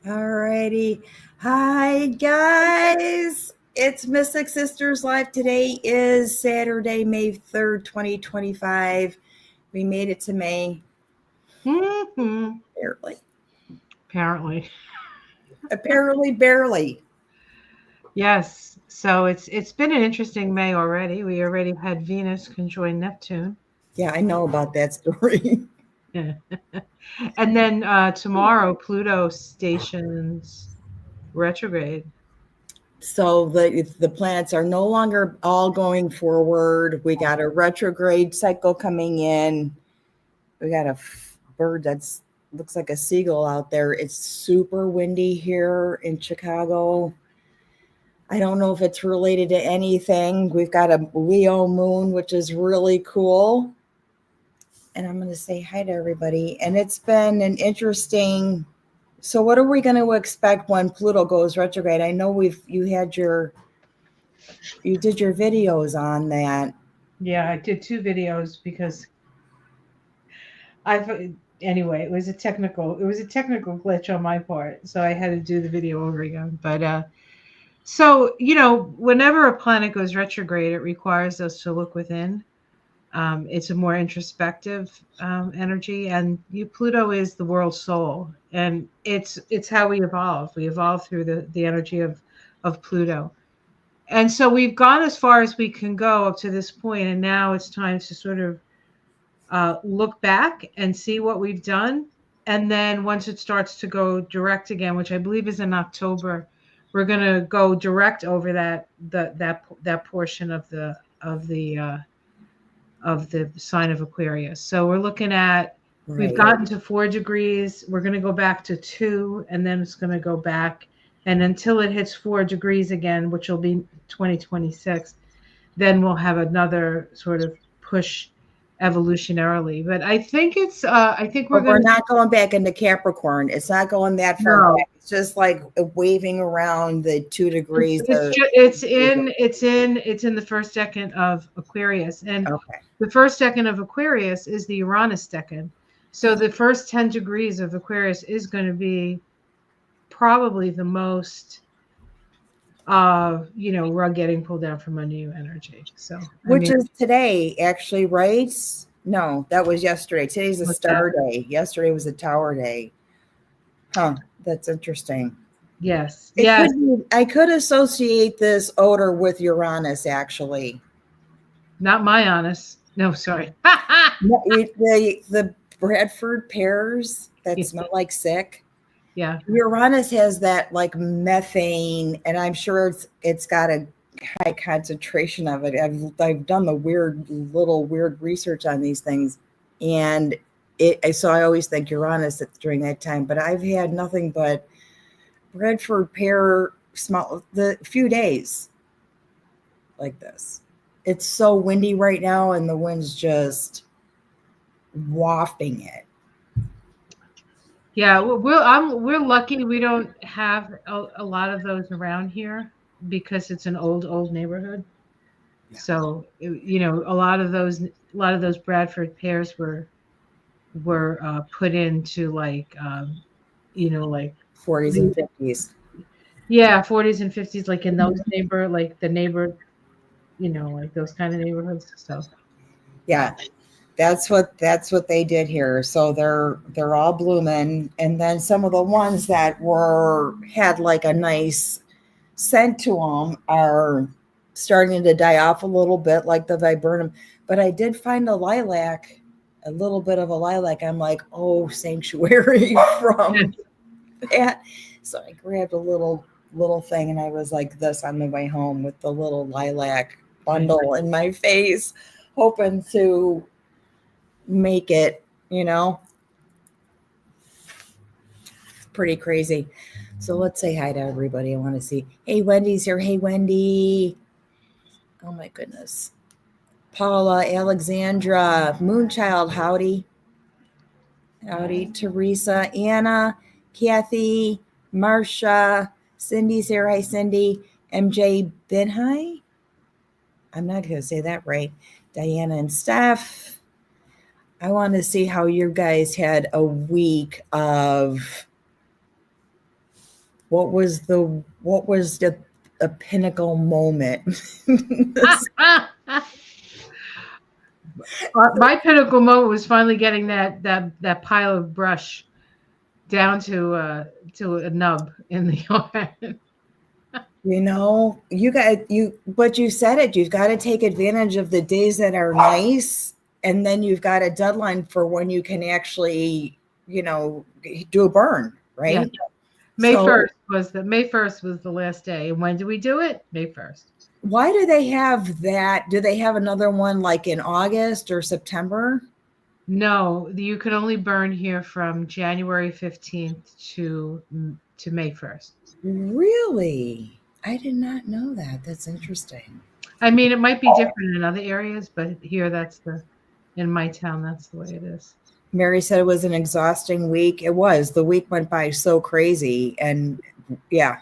All righty. Hi, guys. It's Mystic Sisters Live. Today is Saturday, May 3rd, 2025. We made it to May. Mm-hmm. Barely. Apparently. Apparently, barely. Yes. So it's been an interesting May already. We already had Venus conjoin Neptune. Yeah, I know about that story. And then tomorrow Pluto stations retrograde. So the planets are no longer all going forward. We got a retrograde cycle coming in. We got a bird that's looks like a seagull out there. It's super windy here in Chicago. I don't know if it's related to anything. We've got a Leo moon, which is really cool. And I'm going to say hi to everybody. And it's been an interesting. So, what are we going to expect when Pluto goes retrograde? I know you did your videos on that. Yeah, I did two videos because I've anyway, it was a technical glitch on my part, so I had to do the video over again. But so whenever a planet goes retrograde, it requires us to look within. It's a more introspective energy, and Pluto is the world soul, and it's how we evolve. We evolve through the energy of Pluto, and so we've gone as far as we can go up to this point, and now it's time to sort of look back and see what we've done. And then once it starts to go direct again, which I believe is in October, we're going to go direct over that portion of the sign of Aquarius. So we're looking at we've Right. gotten to 4 degrees. We're going to go back to 2, and then it's going to go back, and until it hits 4 degrees again, which will be 2026, then we'll have another sort of push evolutionarily. But I think we're But we're going to not going back into Capricorn. It's not going that far no. back. It's just like waving around the 2 degrees It's of. ju- it's in the first decan of Aquarius, and Okay. the first decan of Aquarius is the Uranus decan. So the first 10 degrees of Aquarius is going to be probably the most rug getting pulled down from under you energy. So I Which mean, is today, actually, right? No, that was yesterday. Today's a what's that? star day. Yesterday was a tower day. Huh. That's interesting. Yes, It yes. could be, I could associate this odor with Uranus, actually. Not my honest. No, sorry. The Bradford pears that smell like sick. Yeah. Uranus has that like methane, and I'm sure it's got a high concentration of it. I've done the weird research on these things, and so I always think Uranus during that time. But I've had nothing but Bradford pear smell the few days like this. It's so windy right now, and the wind's just wafting it. Yeah, we're lucky we don't have a lot of those around here because it's an old neighborhood. So a lot of those Bradford pears were put into like 40s and 50s. yeah, 40s and 50s, like in those like the neighbor, like those kind of neighborhoods. So Yeah, that's what they did here. So they're all blooming, and then some of the ones that were had like a nice scent to them are starting to die off a little bit, like the viburnum. But I did find a lilac, a little bit of a lilac. I'm like, oh, sanctuary from that. So I grabbed a little thing, and I was like this on the way home with the little lilac bundle in my face, hoping to make it, pretty crazy. So let's say hi to everybody. I want to see. Hey, Wendy's here. Hey, Wendy. Oh my goodness. Paula, Alexandra, Moonchild, howdy. Howdy. Teresa, Anna, Kathy, Marcia, Cindy's here. Hi, Cindy. MJ Binhai. I'm not going to say that right. Diana and Steph. I want to see how you guys had a week of what was the a pinnacle moment? My pinnacle moment was finally getting that pile of brush down to a nub in the yard. You know, but you said it, you've got to take advantage of the days that are nice, and then you've got a deadline for when you can actually, do a burn, Yeah. right? May So 1st was the last day. And when do we do it? May 1st. why do they have that? Do they have another one like in August or September? No, you can only burn here from January 15th to May 1st. Really? I did not know that. That's interesting. I mean, it might be different in other areas, but here in my town, that's the way it is. Mary said it was an exhausting week. It was. The week went by so crazy, and yeah,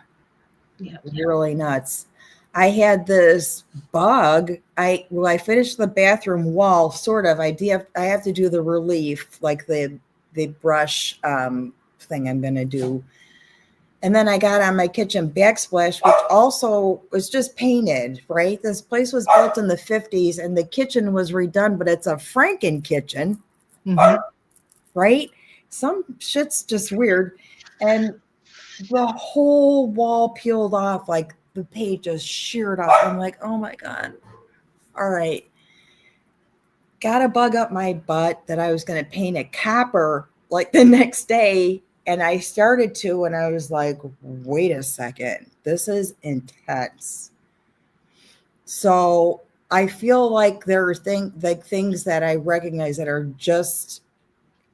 Yeah. really nuts. I had this bug. I finished the bathroom wall, sort of. I have to do the relief, like the brush thing I'm gonna do. And then I got on my kitchen backsplash, which also was just painted, right? This place was built in the 50s and the kitchen was redone, but it's a Franken kitchen, right? Some shit's just weird. And the whole wall peeled off, like the paint just sheared off. I'm like, oh my God. All right. Got a bug up my butt that I was going to paint it copper like the next day. And I started to, and I was like, wait a second, this is intense. So I feel like there are things that I recognize that are just,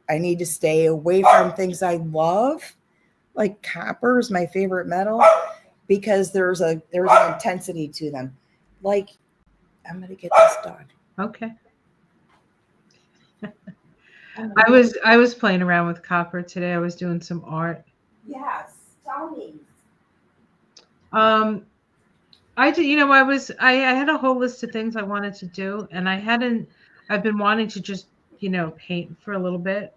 I need to stay away from things I love. Like copper is my favorite metal because there's an intensity to them. Like, I'm going to get this done. Okay. I was playing around with copper today. I was doing some art. Yes, tell me. I did, I had a whole list of things I wanted to do, and I've been wanting to just, paint for a little bit.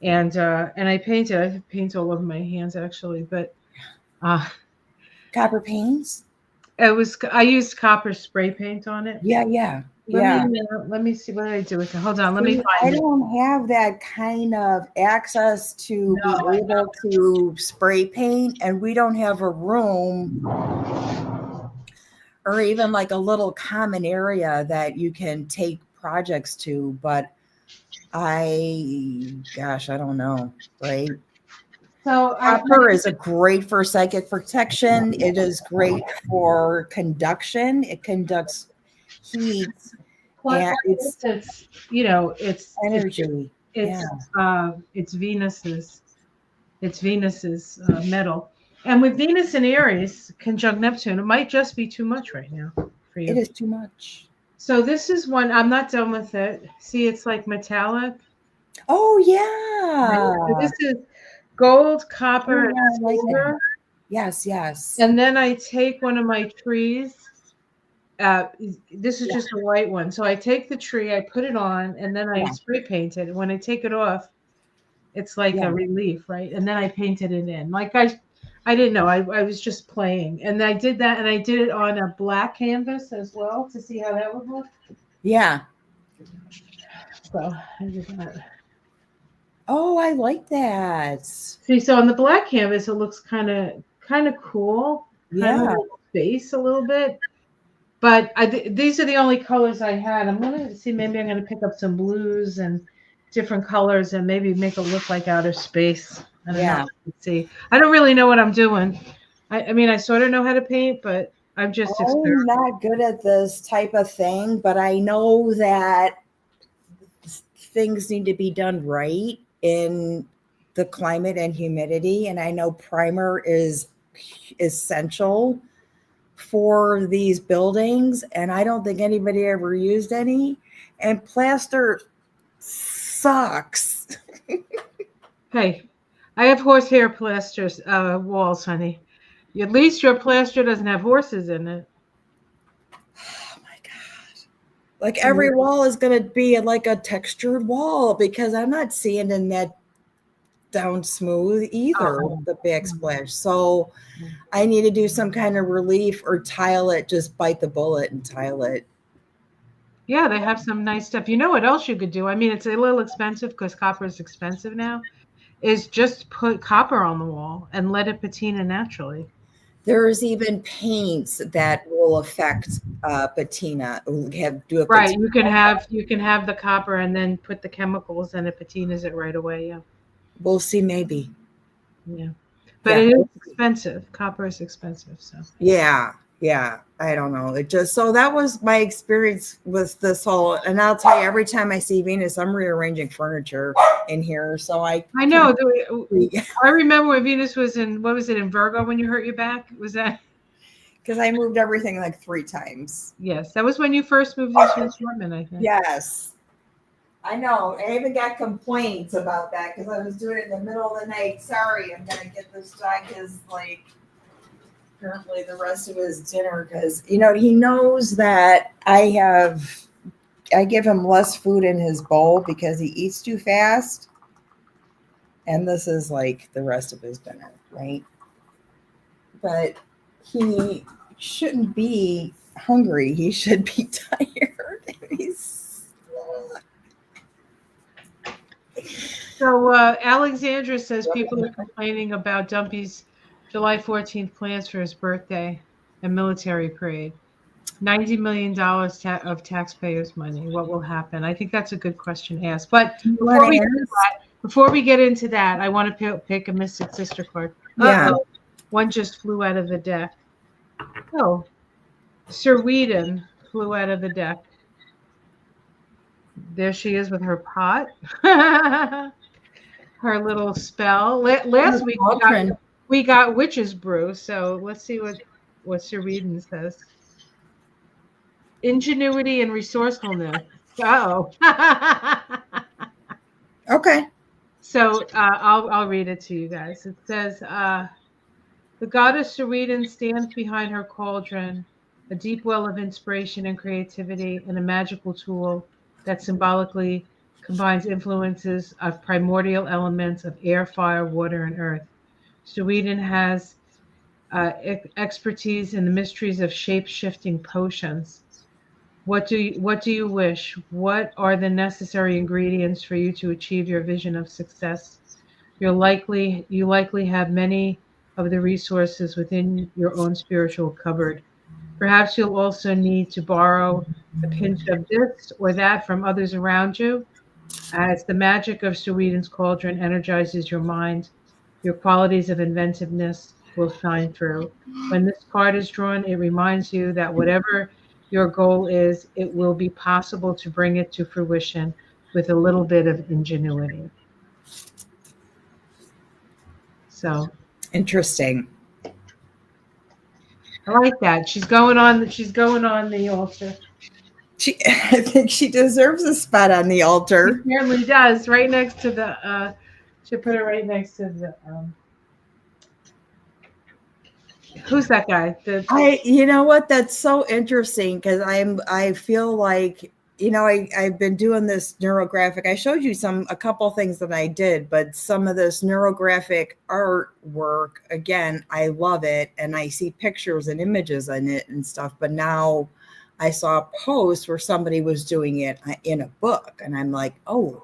And I painted. I have paint all over my hands actually, but Copper paints? I used copper spray paint on it. Yeah. Let me see what did I do with it. Hold on, let me I find it. don't have that kind of access to be able to spray paint, and we don't have a room or even like a little common area that you can take projects to. But I don't know, right? So Copper is great for psychic protection. It is great for conduction. It conducts heat. And it's it's energy. it's Venus's metal, and with Venus in Aries conjunct Neptune, it might just be too much right now for you. It is too much. So this is one. I'm not done with it. See, it's like metallic. Oh yeah. So this is gold, copper, and silver. Yes. And then I take one of my trees. This is just a white one. So I take the tree, I put it on, and then I spray paint it. And when I take it off, it's like a relief, right? And then I painted it in. Like I didn't know. I was just playing. And I did that, and I did it on a black canvas as well to see how that would look. Yeah. So I did that. Oh, I like that. See, so on the black canvas, it looks kind of cool. Kind of space a little bit. But these are the only colors I had. I'm going to see, maybe I'm going to pick up some blues and different colors and maybe make it look like outer space. I don't know. Let's see. I don't really know what I'm doing. I mean, I sort of know how to paint, but I'm just I'm not good at this type of thing, but I know that things need to be done right in the climate and humidity. And I know primer is essential for these buildings, and I don't think anybody ever used any. And plaster sucks. Hey, I have horsehair plaster walls, honey. At least your plaster doesn't have horses in it. Oh my God. Like every wall is going to be like a textured wall because I'm not seeing in that down smooth either, Oh. the backsplash. So I need to do some kind of relief or tile it, just bite the bullet and tile it. Yeah, they have some nice stuff. You know what else you could do? I mean, it's a little expensive because copper is expensive now. Is just put copper on the wall and let it patina naturally. There's even paints that will affect patina. Do a Right. patina. You can have the copper and then put the chemicals and it patinas it right away. Yeah. We'll see, maybe. Yeah. But Yeah. it is expensive. Copper is expensive. So Yeah. Yeah. I don't know. It just, so that was my experience with this whole, and I'll tell you, every time I see Venus, I'm rearranging furniture in here. So I know. I remember when Venus was in, what was it, in Virgo when you hurt your back? Was that? because I moved everything like 3 times. Yes. That was when you first moved into your apartment, I think. Yes. I know. I even got complaints about that because I was doing it in the middle of the night. Sorry, I'm going to get this dog his, like, apparently the rest of his dinner because, you know, he knows that I give him less food in his bowl because he eats too fast. And this is like the rest of his dinner, right? But he shouldn't be hungry. He should be tired. So Alexandra says people are complaining about Dumpy's July 14th plans for his birthday and military parade. $90 million of taxpayers' money. What will happen? I think that's a good question to ask. But before we get into that, I want to pick a Mystic Sister card. Yeah. One just flew out of the deck. Oh, Sir Whedon flew out of the deck. There she is with her pot. Her little spell. Last week we got witch's brew, so let's see what Sir Whedon says. Ingenuity and resourcefulness. Oh. Okay. So I'll read it to you guys. It says, the goddess Sir Whedon stands behind her cauldron, a deep well of inspiration and creativity, and a magical tool that symbolically combines influences of primordial elements of air, fire, water, and earth. Sir Whedon has expertise in the mysteries of shape-shifting potions. What do you wish? What are the necessary ingredients for you to achieve your vision of success? You likely have many of the resources within your own spiritual cupboard. Perhaps you'll also need to borrow a pinch of this or that from others around you. As the magic of Sir Whedon's cauldron energizes your mind, your qualities of inventiveness will shine through. When this card is drawn, it reminds you that whatever your goal is, it will be possible to bring it to fruition with a little bit of ingenuity. So interesting. I like that. She's going on the altar. I think she deserves a spot on the altar. She certainly does. Right next to the should put it right next to the who's that guy? You know what? That's so interesting because I feel like, you know, I've been doing this neurographic. I showed you a couple things that I did, but some of this neurographic artwork, again, I love it. And I see pictures and images in it and stuff. But now I saw a post where somebody was doing it in a book. And I'm like, oh,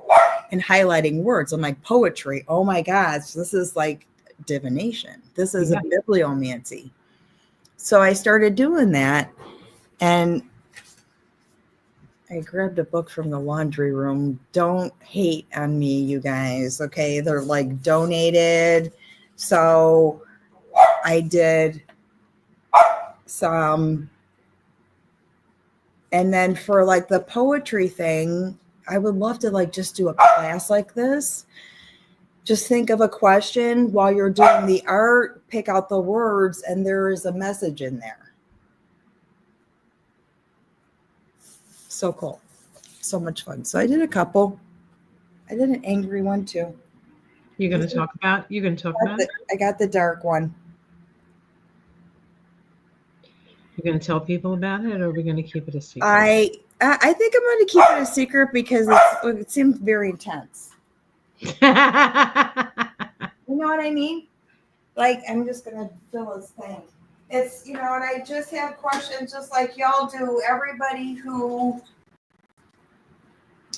and highlighting words. I'm like, poetry. Oh my gosh, this is like divination. This is a bibliomancy. So I started doing that, and I grabbed a book from the laundry room. Don't hate on me, you guys. Okay. They're like donated. So I did some. And then for like the poetry thing, I would love to like just do a class like this. Just think of a question while you're doing the art, pick out the words, and there is a message in there. So cool. So much fun. So I did a couple. I did an angry one too. You're going to talk about it? I got the dark one. You're going to tell people about it, or are we going to keep it a secret? I think I'm going to keep it a secret because it seems very intense. You know what I mean? Like, I'm just going to fill his thing. It's, and I just have questions just like y'all do. Everybody who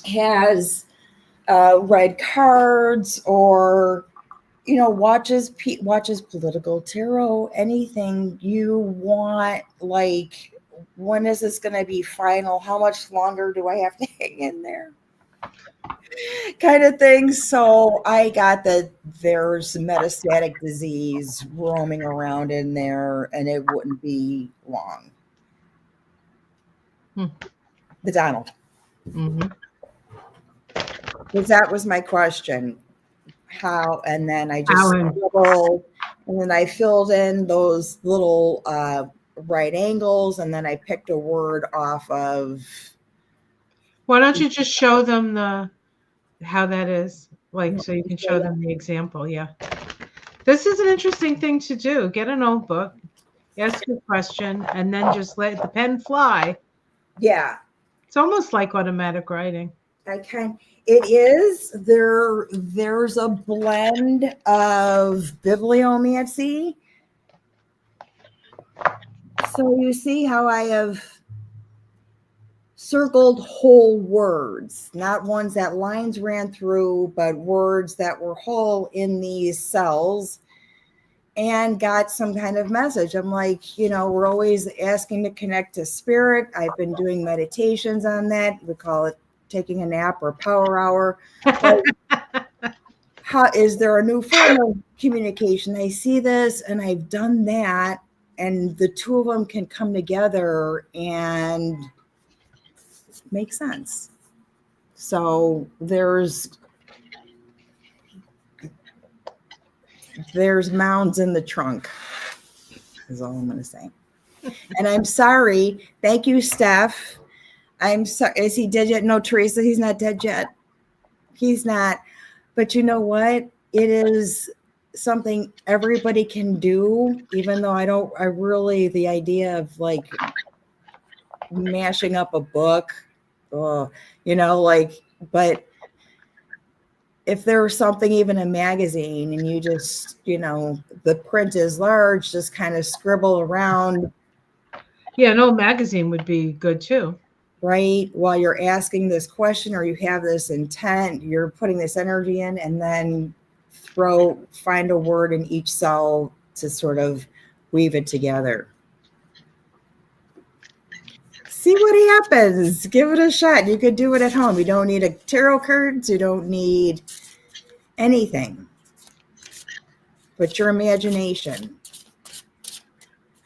has read cards or, watches political tarot, anything you want, like, when is this going to be final? How much longer do I have to hang in there? Kind of thing. So I got that there's metastatic disease roaming around in there and it wouldn't be long. The Donald. Mm-hmm. Because that was my question. How, and then I just Alan. scribbled, and then I filled in those little right angles, and then I picked a word off of. Why don't you just show them how that is, like, so you can show them the example? Yeah, this is an interesting thing to do. Get a notebook, ask a question, and then just let the pen fly. Yeah, it's almost like automatic writing. It is. There's a blend of bibliomancy. So you see how I have circled whole words, not ones that lines ran through, but words that were whole in these cells, and got some kind of message. I'm like, we're always asking to connect to spirit. I've been doing meditations on that. We call it taking a nap or power hour. How is there a new form of communication? I see this and I've done that, and the two of them can come together and make sense. So there's mounds in the trunk, is all I'm going to say. And I'm sorry. Thank you, Steph. I'm sorry. Is he dead yet? No, Teresa, he's not dead yet. He's not. But you know what? It is something everybody can do, even though the idea of like mashing up a book, but if there was something, even a magazine, and you just, the print is large, just kind of scribble around. Yeah, an old magazine would be good too. Right? While you're asking this question or you have this intent, you're putting this energy in, and then find a word in each cell to sort of weave it together. See what happens. Give it a shot. You could do it at home. You don't need a tarot cards. You don't need anything but your imagination.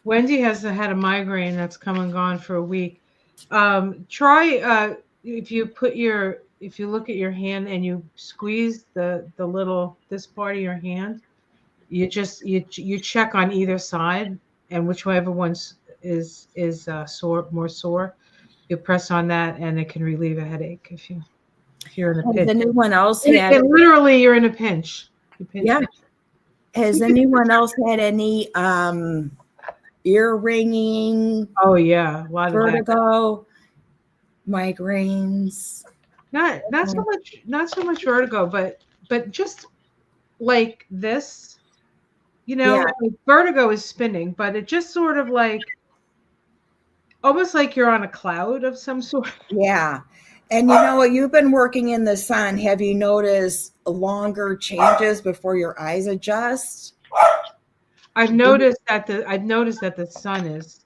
Wendy has had a migraine that's come and gone for a week. Try if you look at your hand and you squeeze the little this part of your hand, you check on either side, and whichever one is more sore, you press on that, and it can relieve a headache if you're in a pinch. Has anyone else had literally you're in a pinch. Yeah. Has anyone else had any ear ringing? Oh yeah, a lot vertigo, of that. Migraines. Not so much vertigo, but just like this, like vertigo is spinning, but it just sort of like almost like you're on a cloud of some sort. Yeah. And you know what? You've been working in the sun. Have you noticed longer changes before your eyes adjust? I've noticed that the sun is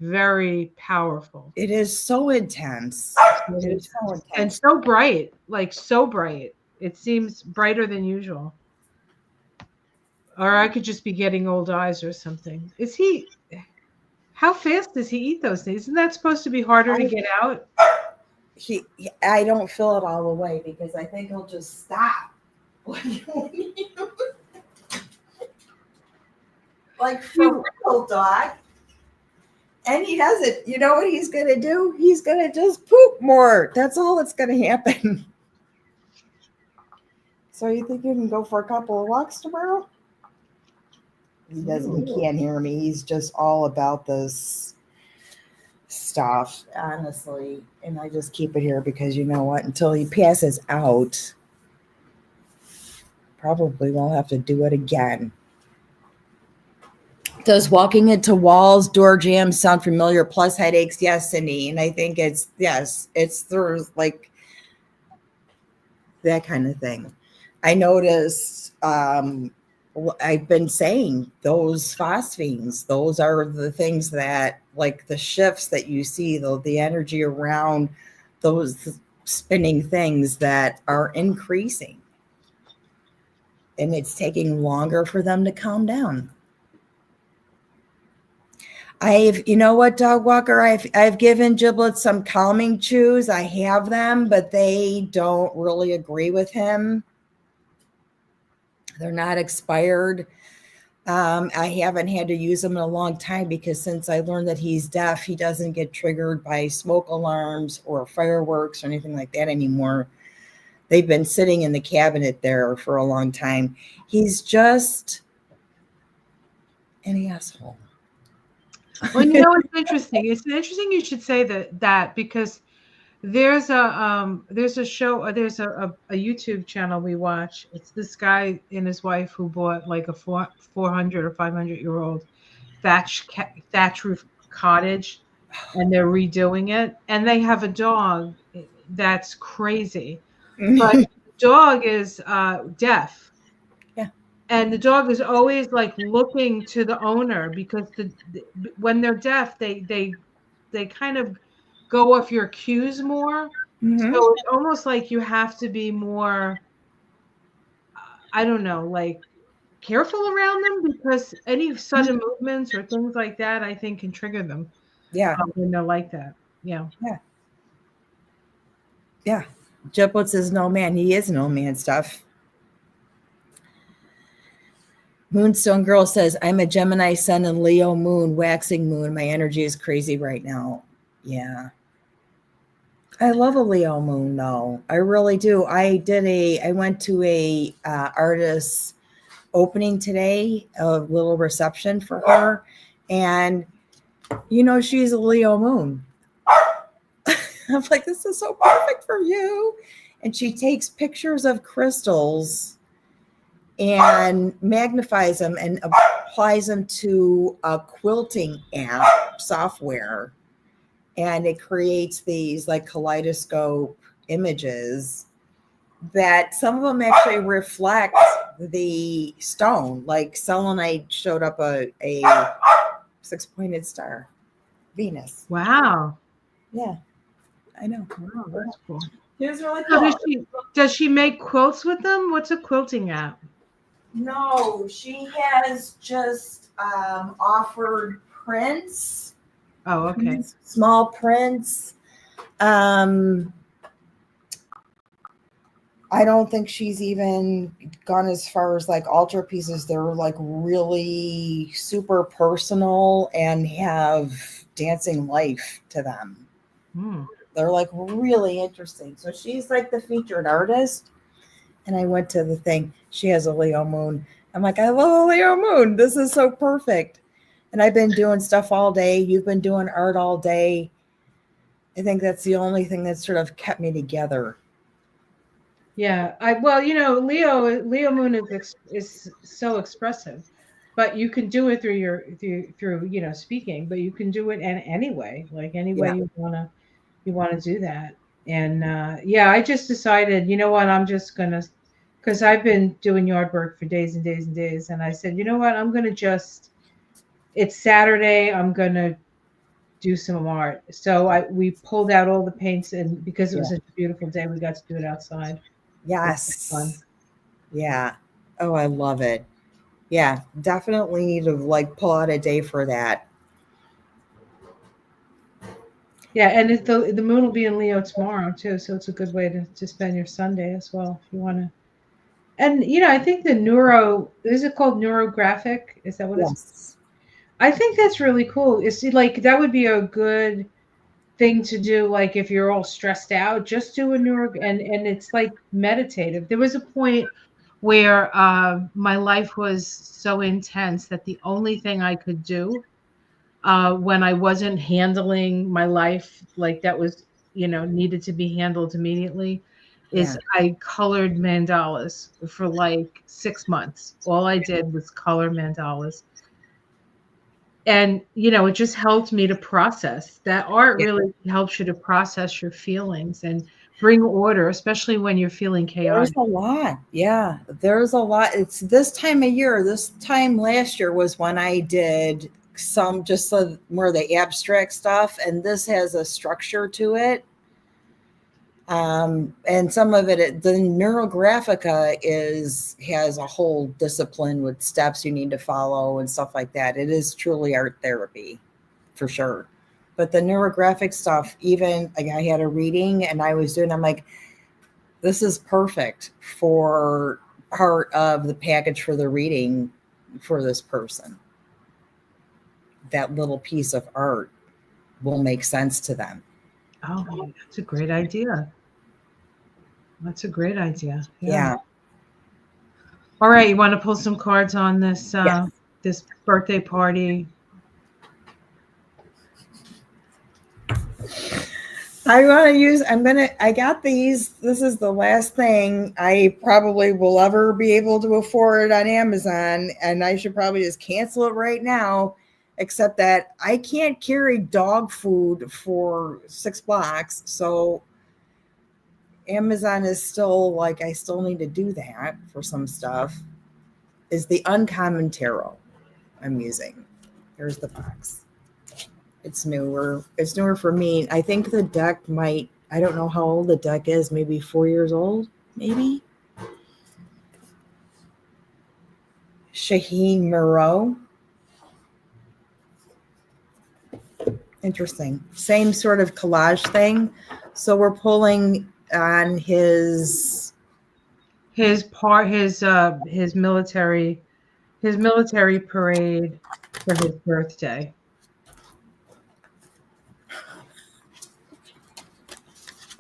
very powerful. It is so intense. It is so intense. And so bright, like so bright. It seems brighter than usual. Or I could just be getting old eyes or something. How fast does he eat those things? Isn't that supposed to be harder to get out? I don't feel it all the way because I think he'll just stop. Like for real, dog. And he doesn't. You know what he's going to do? He's going to just poop more. That's all that's going to happen. So you think you can go for a couple of walks tomorrow? He can't hear me. He's just all about this stuff, honestly. And I just keep it here because you know what? Until he passes out, Probably won't have to do it again. Does walking into walls, door jams sound familiar? Plus headaches? Yes, Cindy. And I think it's through like that kind of thing. I noticed, I've been saying those phosphenes, those are the things that, like the shifts that you see, though, the energy around those spinning things that are increasing. And it's taking longer for them to calm down. You know what, Dog Walker? I've given Giblets some calming chews. I have them, but they don't really agree with him. They're not expired. I haven't had to use them in a long time because since I learned that he's deaf, he doesn't get triggered by smoke alarms or fireworks or anything like that anymore. They've been sitting in the cabinet there for a long time. He's just an asshole. Well, you know, it's interesting. It's interesting you should say that because there's a show, there's a YouTube channel we watch. It's this guy and his wife who bought like a 400 or 500-year-old thatch roof cottage, and they're redoing it. And they have a dog that's crazy, but the dog is deaf. Yeah. And the dog is always like looking to the owner because when they're deaf, they kind of go off your cues more. Mm-hmm. So it's almost like you have to be more, I don't know, like careful around them because any sudden movements or things like that, I think, can trigger them Yeah. when they're like that. Yeah. Yeah. Yeah. Giblets is no man. He is no man stuff. Moonstone Girl says, I'm a Gemini sun and Leo moon, waxing moon. My energy is crazy right now. Yeah. I love a Leo moon though. I really do. I went to a artist's opening today, a little reception for her. And she's a Leo moon. I'm like, this is so perfect for you. And she takes pictures of crystals and magnifies them and applies them to a quilting app software. And it creates these like kaleidoscope images that some of them actually reflect the stone. Like selenite showed up a 6-pointed star, Venus. Wow. Yeah, I know. Wow, that's cool. It was really So cool. does she make quilts with them? What's a quilting app? No, she has just offered prints. Oh, okay. Small prints. I don't think she's even gone as far as like altarpieces. They're like really super personal and have dancing life to them. They're like really interesting. So she's like the featured artist. And I went to the thing. She has a Leo moon. I'm like, I love a Leo moon. This is so perfect. And I've been doing stuff all day. You've been doing art all day. I think that's the only thing that sort of kept me together. Yeah, Leo moon is so expressive, but you can do it through speaking, but you can do it in any way, like any way you wanna do that. And yeah, I just decided, you know what, I'm just gonna, because I've been doing yard work for days and days and days, and I said, you know what, it's Saturday, I'm gonna do some art. So we pulled out all the paints, and because it was such a beautiful day, we got to do it outside. Yes. Fun. Yeah. Oh, I love it. Yeah, definitely need to like pull out a day for that. Yeah, and the moon will be in Leo tomorrow too, so it's a good way to spend your Sunday as well if you want to. And I think is it called neurographic? Is that what it's? I think that's really cool. It's like that would be a good thing to do, like if you're all stressed out, just do a and it's like meditative. There was a point where my life was so intense that the only thing I could do when I wasn't handling my life like that was needed to be handled immediately is Yeah. I colored mandalas for like 6 months. All I did was color mandalas. And, it just helped me to process. That art Yeah. really helps you to process your feelings and bring order, especially when you're feeling There's chaotic. a lot. Yeah. There's a lot. It's this time of year. This time last year was when I did some just more of the abstract stuff. And this has a structure to it. And some of it, the neurographica has a whole discipline with steps you need to follow and stuff like that. It is truly art therapy for sure. But the neurographic stuff, even like I had a reading and I'm like, this is perfect for part of the package for the reading for this person. That little piece of art will make sense to them. Oh, that's a great idea. That's a great idea. Yeah. Yeah. All right, you want to pull some cards on Yes. this birthday party? I got these. This is the last thing I probably will ever be able to afford on Amazon. And I should probably just cancel it right now, except that I can't carry dog food for $6. So Amazon is still like, I still need to do that for some stuff. Is the Uncommon Tarot I'm using. Here's the box. It's newer. It's newer for me. I think the deck might, I don't know how old the deck is, maybe 4 years old, maybe. Shaheen Moreau. Interesting. Same sort of collage thing. So we're pulling on His military parade for his birthday.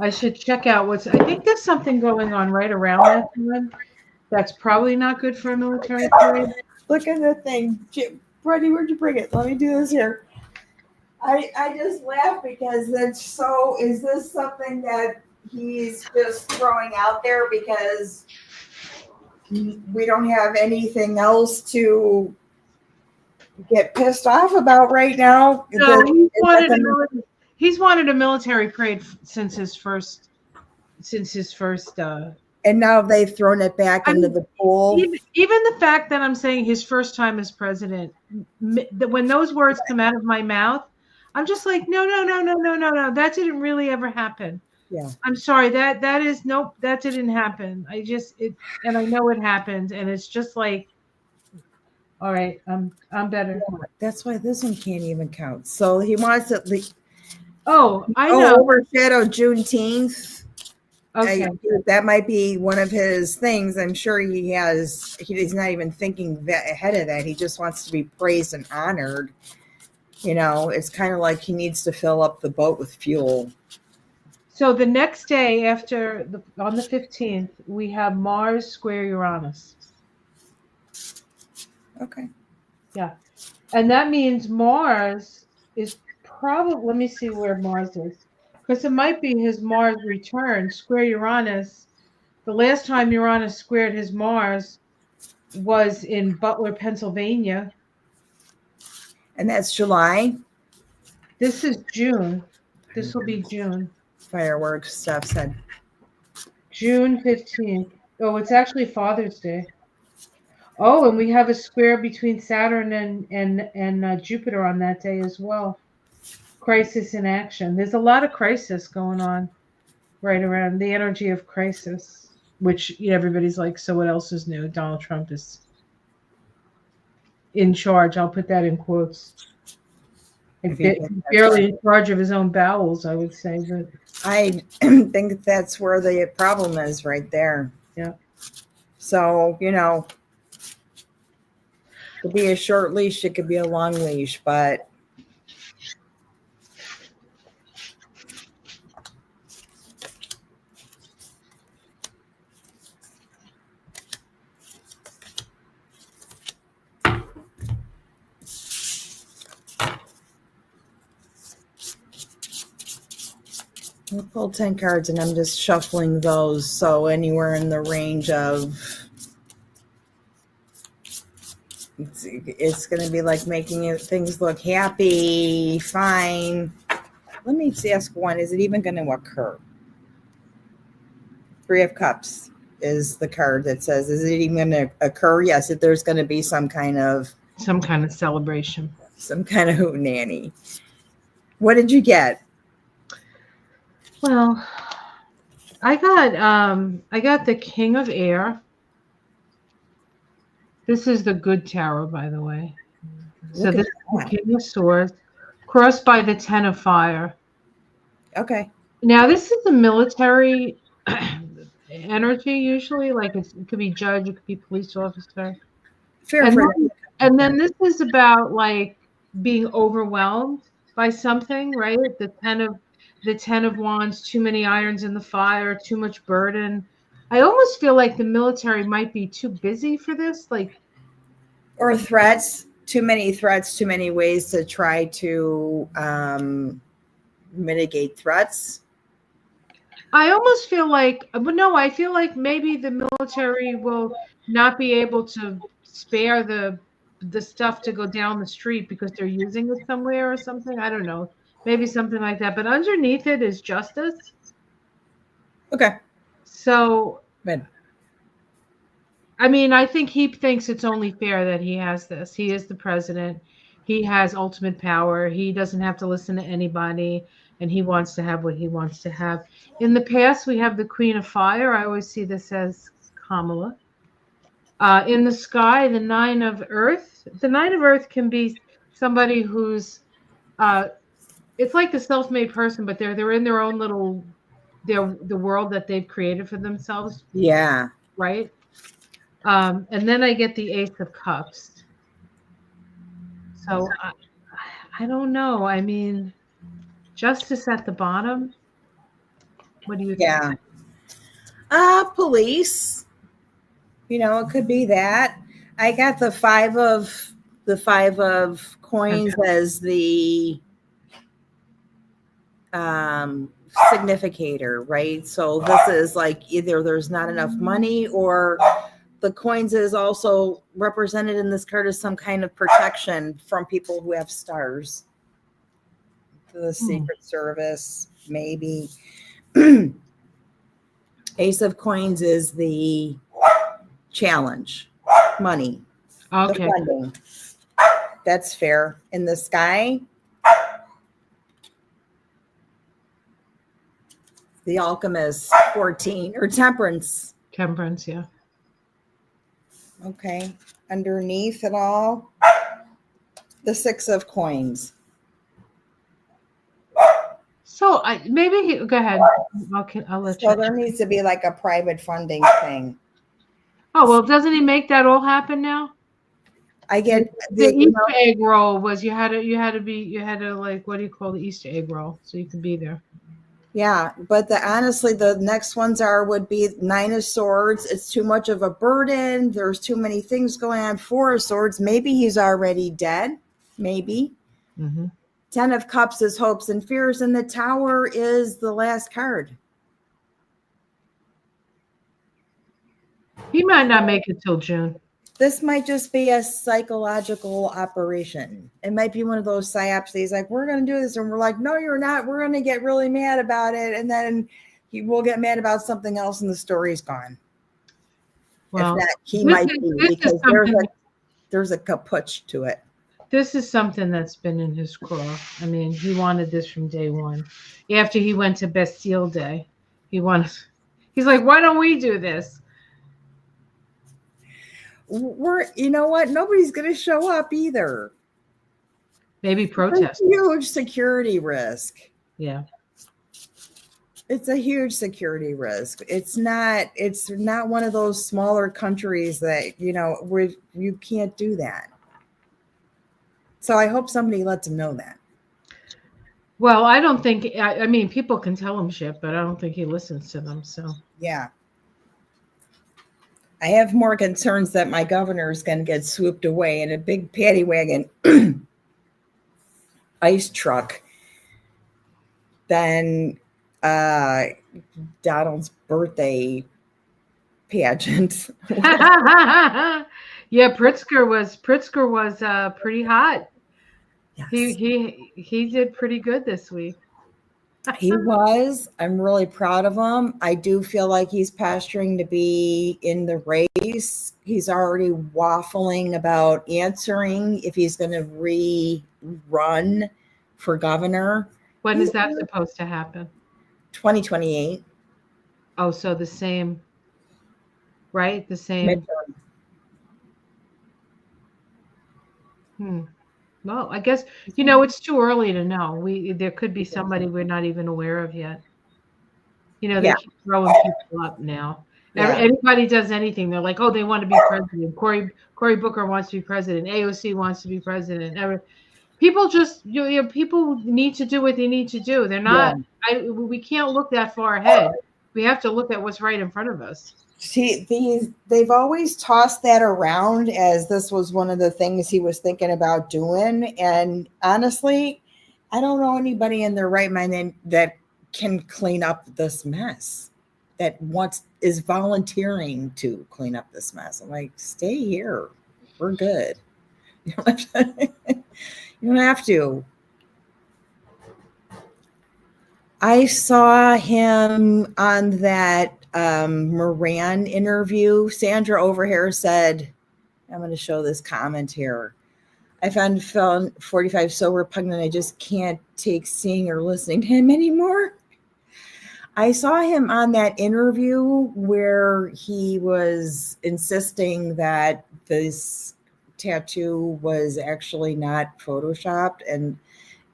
I should check out I think there's something going on right around that time. That's probably not good for a military parade. look at the thing. Brady, where'd you bring it? Let me do this here. I just laugh because is this something that he's just throwing out there because we don't have anything else to get pissed off about right now? No, he's wanted a military parade since his first and now they've thrown it back I into mean, the pool. even the fact that I'm saying his first time as president, when those words come out of my mouth, I'm just like, no, no, no, no, no, no, no. That didn't really ever happen. Yeah. I'm sorry. That is nope. That didn't happen. And I know it happened, and it's just like, all right, I'm better. Yeah, that's why this one can't even count. So he wants to I know. overshadow Juneteenth. Okay. That might be one of his things. I'm sure he's not even thinking that ahead of that. He just wants to be praised and honored. It's kind of like he needs to fill up the boat with fuel. So the next day on the 15th, we have Mars square Uranus. Okay. Yeah. And that means Mars is probably, let me see where Mars is. Because it might be his Mars return, square Uranus. The last time Uranus squared his Mars was in Butler, Pennsylvania. And that's July. This is June. This will be June. Fireworks stuff said. June 15th. Oh, it's actually Father's Day. Oh, and we have a square between Saturn and Jupiter on that day as well. Crisis in action. There's a lot of crisis going on right around the energy of crisis, which everybody's like, so what else is new? Donald Trump is in charge. I'll put that in quotes. Barely in charge of his own bowels, I would say. But I think that's where the problem is right there. Yeah. So, it could be a short leash, it could be a long leash, but I pulled 10 cards and I'm just shuffling those. So anywhere in the range of, it's going to be like making things look happy, fine. Let me ask one. Is it even going to occur? 3 of Cups is the card that says, is it even going to occur? Yes, if there's going to be some kind of celebration. Some kind of hootenanny. What did you get? Well, I got the King of Air. This is the good tarot, by the way. So this is the King of Swords, crossed by the 10 of Fire. Okay. Now this is the military energy usually. Like it could be judge, it could be police officer. And then this is about like being overwhelmed by something, right? The 10 of Wands, too many irons in the fire, too much burden. I almost feel like the military might be too busy for this, like, or threats. Too many threats, too many ways to try to mitigate threats. I almost feel like, but no, I feel like maybe the military will not be able to spare the stuff to go down the street because they're using it somewhere or something. I don't know. Maybe something like that. But underneath it is justice. Okay. So, good. I mean, I think he thinks it's only fair that he has this. He is the president. He has ultimate power. He doesn't have to listen to anybody, and he wants to have what he wants to have. In the past, we have the Queen of Fire. I always see this as Kamala. In the sky, the Nine of Earth. The Nine of Earth can be somebody who's, it's like the self-made person, but they're in their own little, the world that they've created for themselves. Yeah. Right. And then I get the Ace of Cups. So I don't know. I mean, justice at the bottom. What do you think? Police. You know, it could be that. I got the five of coins as the significator, right? So this is like either there's not enough money, or the coins is also represented in this card as some kind of protection from people who have stars. The Secret Service, maybe. Ace of Coins is the challenge, money. Okay. That's fair. In the sky, the Alchemist, 14, or Temperance. Temperance, yeah. Okay. Underneath it all, the 6 of Coins. So go ahead. I'll let you. So there needs to be like a private funding thing. Oh, well, doesn't he make that all happen now? I get the Easter egg roll was you had to like, what do you call the Easter egg roll so you could be there. Yeah, but honestly, the next ones would be 9 of Swords. It's too much of a burden. There's too many things going on. 4 of Swords. Maybe he's already dead. Maybe. Mm-hmm. 10 of Cups is hopes and fears, and the Tower is the last card. He might not make it till June. This might just be a psychological operation. It might be one of those psyops. He's like, we're going to do this. And we're like, no, you're not. We're going to get really mad about it. And then he will get mad about something else and the story's gone. Well, if not, he might be, because there's a kaputch to it. This is something that's been in his craw. I mean, he wanted this from day one. After he went to Bastille Day, he's like, why don't we do this? You know what? Nobody's going to show up either. Maybe protest. It's a huge security risk. Yeah. It's a huge security risk. It's not one of those smaller countries that, where you can't do that. So I hope somebody lets him know that. Well, I don't think, I mean, people can tell him shit, but I don't think he listens to them. So, yeah. I have more concerns that my governor is going to get swooped away in a big paddy wagon ice truck than Donald's birthday pageant. Yeah, Pritzker was pretty hot. Yes. He did pretty good this week. He was. I'm really proud of him. I do feel like he's posturing to be in the race. He's already waffling about answering if he's going to rerun for governor. When is that supposed to happen? 2028. Oh, so the same, right? The same. Midterm. Well, I guess, it's too early to know. There could be somebody we're not even aware of yet. They Yeah. keep throwing people up now. Yeah. Anybody does anything, they're like, oh, they want to be president. Cory Booker wants to be president. AOC wants to be president. People just, people need to do what they need to do. They're not, we can't look that far ahead. We have to look at what's right in front of us. They've always tossed that around as this was one of the things he was thinking about doing. And honestly, I don't know anybody in their right mind that can clean up this mess, that is volunteering to clean up this mess. I'm like, stay here. We're good. You don't have to. I saw him on that Moran interview. Sandra over here said, I'm going to show this comment here. I found 45 so repugnant, I just can't take seeing or listening to him anymore. I saw him on that interview where he was insisting that this tattoo was actually not photoshopped and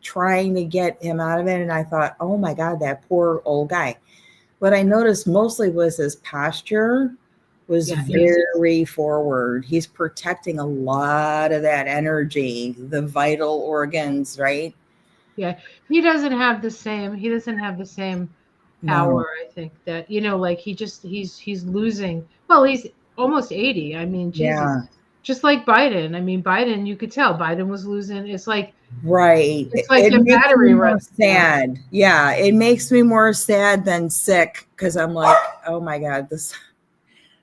trying to get him out of it. And I thought, oh my God, that poor old guy. What I noticed mostly was his posture was very forward. He's protecting a lot of that energy, the vital organs, right? Yeah. He doesn't have the same power, I think, that, like he's losing. Well, he's almost 80. I mean, Jesus. Yeah. Just like Biden. I mean, Biden, you could tell Biden was losing. It's like, right. It's like it your makes battery me more runs sad. Down. Yeah. It makes me more sad than sick because I'm like, oh my God,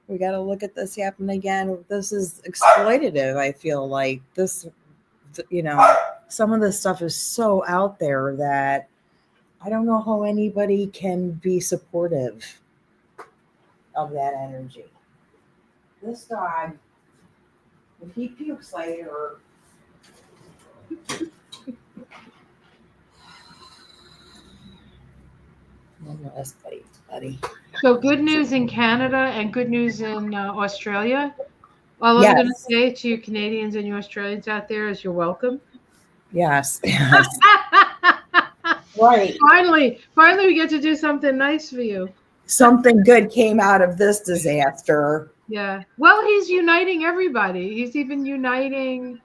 we got to look at this happen again. This is exploitative. I feel like this, some of this stuff is so out there that I don't know how anybody can be supportive of that energy. This dog, if he pukes later, buddy. So good news in Canada and good news in Australia. All I'm going to say to you Canadians and you Australians out there is you're welcome. Yes. Right. Finally, we get to do something nice for you. Something good came out of this disaster. Yeah. Well, he's uniting everybody. He's even uniting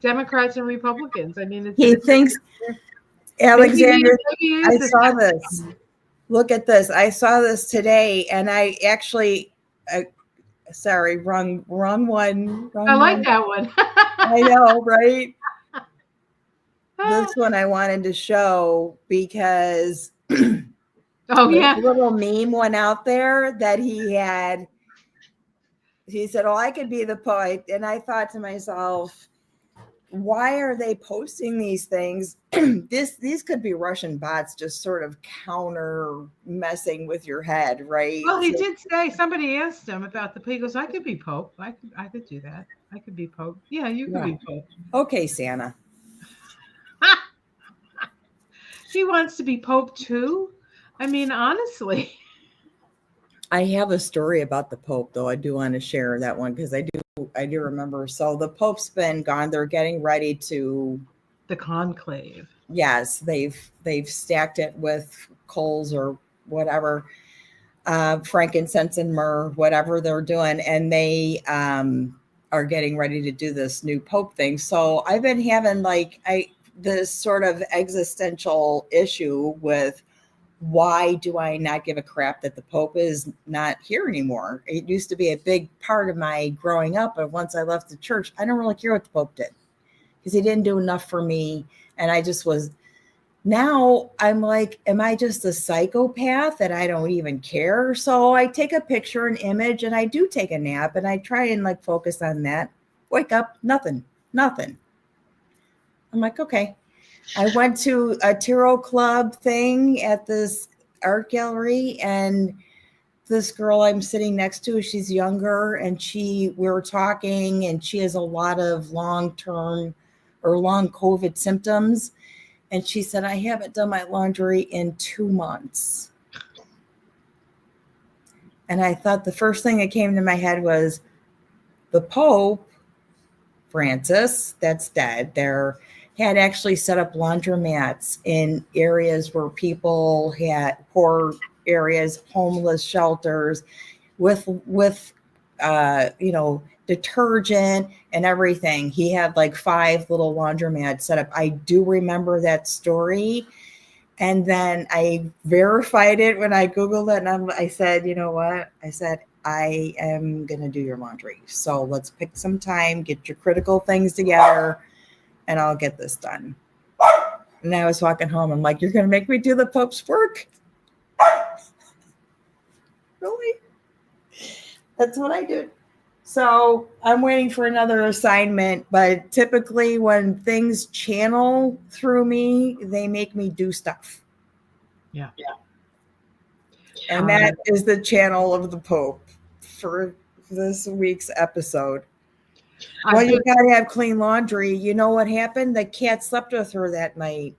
Democrats and Republicans. I mean, he thinks, Alexander, I saw this. Look at this. I saw this today, and I actually, sorry, wrong one. I like that one. I know, right? This one I wanted to show because little meme went out there that he had. He said, "Oh, I could be the poet," and I thought to myself, why are they posting these things? These could be Russian bots just sort of counter messing with your head, right? Well, he did say, somebody asked him about the Pope. He goes, I could be Pope. I could do that. I could be Pope. Yeah, you could be Pope. Okay, Santa. He wants to be Pope too? I mean, honestly. I have a story about the Pope, though. I do want to share that one because I do remember. So the Pope's been gone. They're getting ready to the conclave. Yes, they've stacked it with coals or whatever, frankincense and myrrh, whatever they're doing, and they are getting ready to do this new Pope thing. So I've been having this sort of existential issue with, why do I not give a crap that the Pope is not here anymore? It used to be a big part of my growing up, but once I left the church, I don't really care what the Pope did because he didn't do enough for me. And I just was Now I'm like, am I just a psychopath that I don't even care? So I take a picture, an image, and I do take a nap and I try and like focus on that. Wake up, nothing, nothing. I'm like, okay. I went to a tarot club thing at this art gallery, and this girl I'm sitting next to, she's younger, and we were talking, and she has a lot of long-term or long COVID symptoms. And she said, I haven't done my laundry in 2 months. And I thought the first thing that came to my head was the Pope, Francis, that's dead, there had actually set up laundromats in areas where people had poor areas, homeless shelters, with detergent and everything. He had like 5 little laundromats set up. I do remember that story. And then I verified it when I Googled it. And I said, you know what? I said, I am going to do your laundry. So let's pick some time, get your critical things together, and I'll get this done. And I was walking home. I'm like, you're going to make me do the Pope's work? Really? That's what I do. So I'm waiting for another assignment, but typically when things channel through me, they make me do stuff. Yeah. And that is the channel of the Pope for this week's episode. Well, you got to have clean laundry. You know what happened? The cat slept with her that night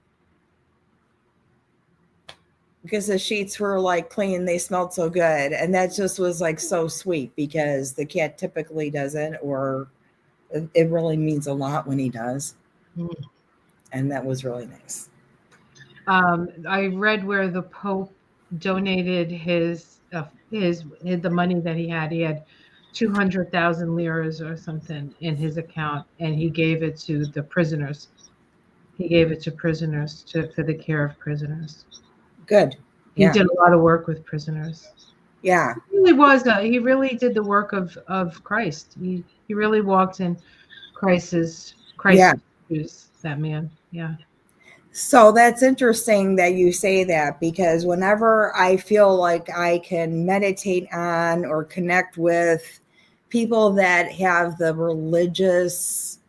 because the sheets were like clean. They smelled so good. And that just was like so sweet because the cat typically doesn't, or it really means a lot when he does. Mm. And that was really nice. I read where the Pope donated the money that he had. He had 200,000 liras or something in his account, and he gave it to the prisoners. He gave it to prisoners for the care of prisoners. Good. He did a lot of work with prisoners. Yeah. He really was. He really did the work of Christ. He really walked in Christ's shoes, that man. Yeah. So that's interesting that you say that, because whenever I feel like I can meditate on or connect with people that have the religious,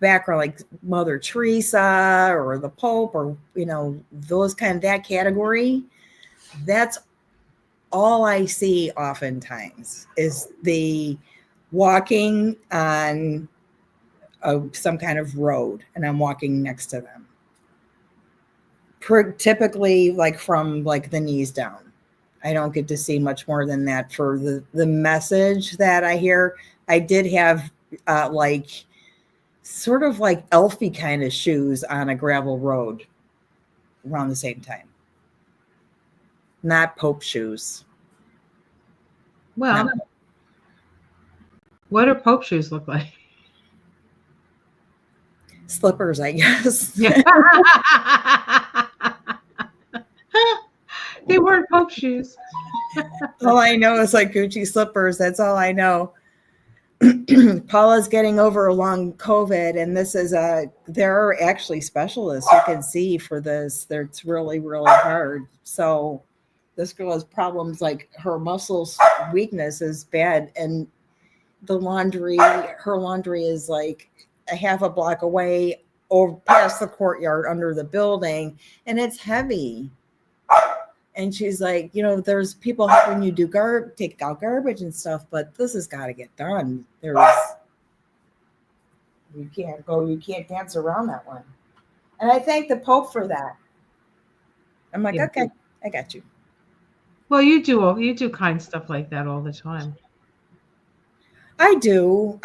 background, like Mother Teresa or the Pope, or, those kind of that category, that's all I see oftentimes is the walking on some kind of road, and I'm walking next to them. Typically like from like the knees down. I don't get to see much more than that for the message that I hear. I did have like sort of like elfy kind of shoes on a gravel road around the same time. Not Pope shoes. Well, no. What do Pope shoes look like? Slippers, I guess. Yeah. They weren't Pope shoes. All I know is like Gucci slippers. That's all I know. Paula's getting over long COVID, and this is there are actually specialists who can see for this. It's really, really hard. So this girl has problems like her muscles weakness is bad, and her laundry is like a half a block away or past the courtyard under the building, and it's heavy. And she's like, there's people helping you take out garbage and stuff, but this has got to get done. You can't dance around that one. And I thank the Pope for that. I'm like, okay, I got you. Well, you do kind stuff like that all the time. I do,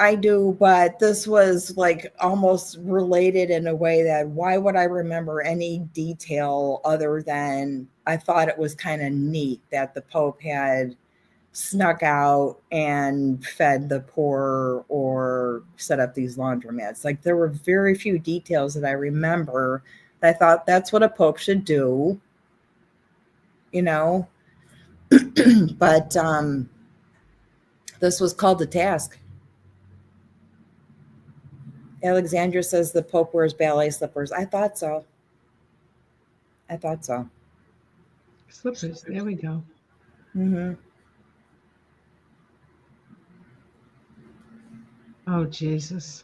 but this was like almost related in a way that why would I remember any detail other than I thought it was kind of neat that the Pope had snuck out and fed the poor or set up these laundromats. Like there were very few details that I remember. I thought that's what a Pope should do, but this was called the task. Alexandra says the Pope wears ballet slippers. I thought so. I thought so. Slippers. There we go. Mm-hmm. Oh Jesus.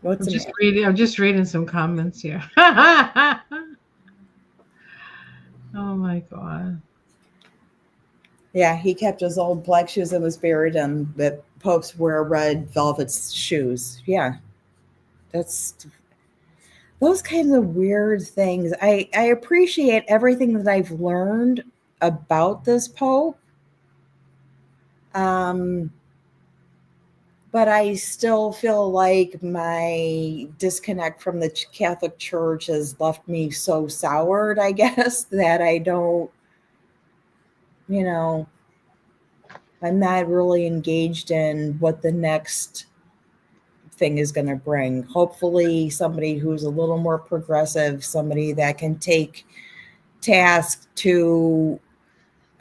What's the matter? I'm just reading some comments here. Oh my God. Yeah, he kept his old black shoes and was buried, and the popes wear red velvet shoes. Yeah, that's those kinds of weird things. I appreciate everything that I've learned about this pope. Um, but I still feel like my disconnect from the Catholic Church has left me so soured, I guess, that I don't, you know, I'm not really engaged in what the next thing is going to bring. Hopefully, somebody who's a little more progressive, somebody that can take task to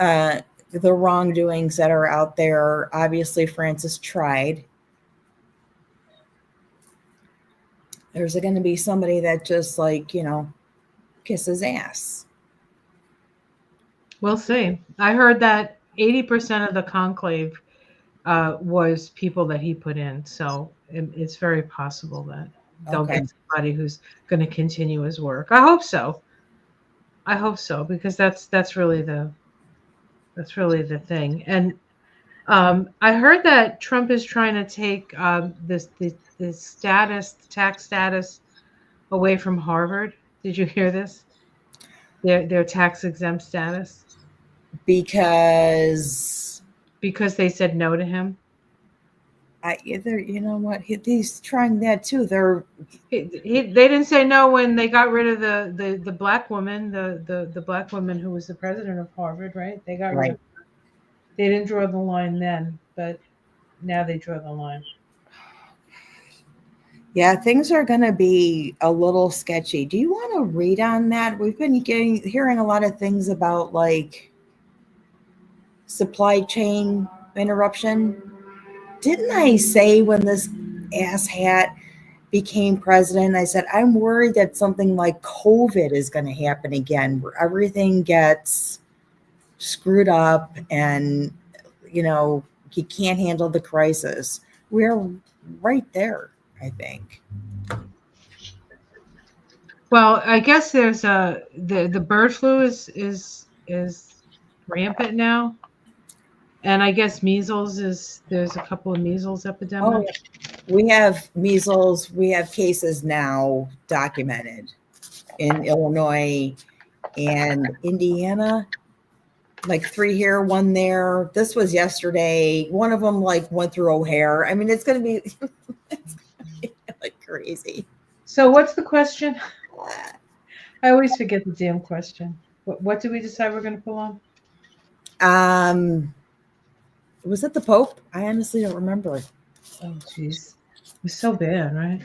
the wrongdoings that are out there. Obviously, Francis tried. There's going to be somebody that just kisses ass. We'll see. I heard that 80% of the conclave was people that he put in. So it's very possible that they'll Okay. get somebody who's going to continue his work. I hope so. I hope so, because that's really the thing. And I heard that Trump is trying to take this tax status away from Harvard. Did you hear this? Their tax exempt status Because they said no to him. you know what, he's trying that too. They didn't say no when they got rid of the black woman, the black woman who was the president of Harvard, right? They got rid of her. They didn't draw the line then, but now they draw the line. Yeah, things are going to be a little sketchy. Do you want to read on that? We've been hearing a lot of things about like supply chain interruption. Didn't I say when this asshat became president, I said, I'm worried that something like COVID is going to happen again, where everything gets screwed up and, you can't handle the crisis. We're right there, I think. Well, I guess there's the bird flu is rampant now, and I guess measles there's a couple of measles epidemics. Oh, we have measles. We have cases now documented in Illinois and Indiana. Like 3 here, 1 there. This was yesterday. One of them went through O'Hare. I mean, it's going to be like crazy. So what's the question? I always forget the damn question. What did we decide we're going to pull on? Was it the Pope? I honestly don't remember. Oh, jeez. It was so bad, right?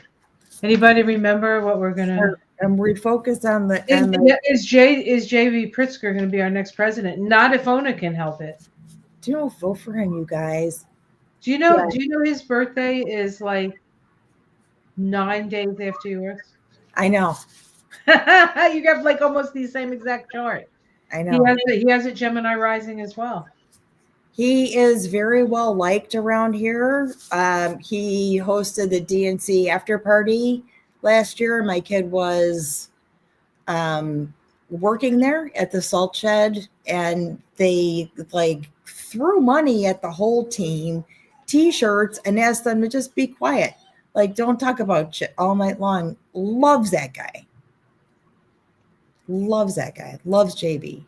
Anybody remember what we're going to... And refocus on the... Is J.B. Pritzker going to be our next president? Not if Ona can help it. Do you know, vote for him, you guys. Do you know his birthday is like 9 days after yours? I know. You got like almost the same exact chart. I know. He has a Gemini rising as well. He is very well liked around here. He hosted the DNC after party last year. My kid was working there at the salt shed, and they threw money at the whole team, T-shirts, and asked them to just be quiet. Don't talk about shit all night long. Loves that guy. Loves that guy. Loves JB.